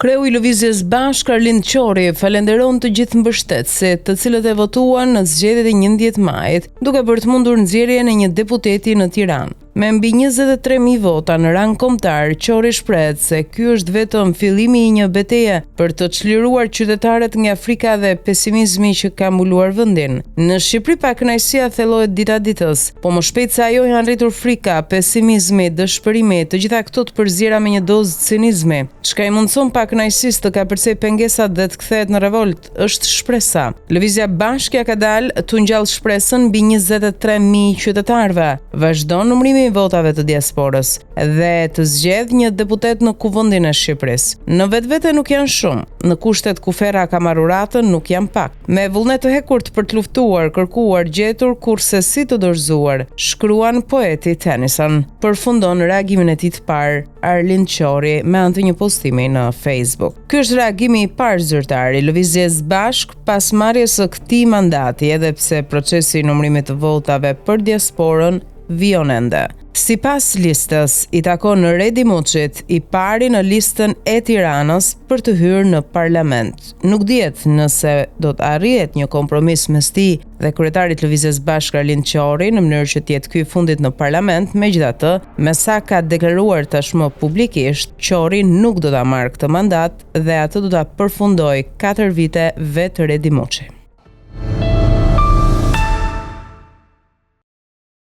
Kreu i Lëvizjes Bashk Arlind Qori falenderon të gjithë mbështetësit, të cilët e votuan në zgjedhjet e 11 majit, duke bërë të mundur nxjerrjen e një deputeti në Tiranë. Me mbi 23.000 vota në rang kombëtar, Qori shpreh se ky është vetëm fillimi i një betejë për të çliruar qytetarët nga frika dhe pesimizmi që ka mbuluar vendin. Në Shqipëri pakënaqësia thellohet dita ditës, po më shpejt se ajo janë rritur frika, pesimizmi, dëshpërimi, të gjitha këto të përziera me një dozë cinizmi. Çka i mundson pakënaqësisë të kapërcej pengesat dhe të kthehet në revolt është shpresa. Lëvizja Bashk ja ka dalë të ngjall shpresën mbi 23.000 qytetarëve. Vazhdon numrimi i votave të diasporës dhe të zgjedh një deputet në Kuvendin e Shqipërisë. Në vetvete nuk janë shumë, në kushtet ku Ferra ka marrur ratën nuk janë pak. Me vullnet të hekurt për të luftuar, kërkuar, gjetur kurse si të dorëzuar, shkruan poeti Tennyson. Përfundon reagimin e tij të parë Arlind Qori me anë të një postimi në Facebook. Ky është reagimi i parë zyrtar i Lëvizjes Bashk pas marrjes së këtij mandati, edhe pse procesi i numërimit të votave për diasporën vijon ende. Sipas listës, i takon Redi Muçit, i pari në listën e Tiranës për të hyrë në parlament. Nuk dihet nëse do të arrihet një kompromis mes tij dhe kryetarit Lëvizjes Bashk Arlind Qori në mënyrë që të jetë ky fundit në parlament, megjithatë, me sa ka deklaruar tashmë publikisht, Qori nuk do ta marrë këtë mandat dhe atë do ta përfundojë 4 vite vetë Redi Muçi.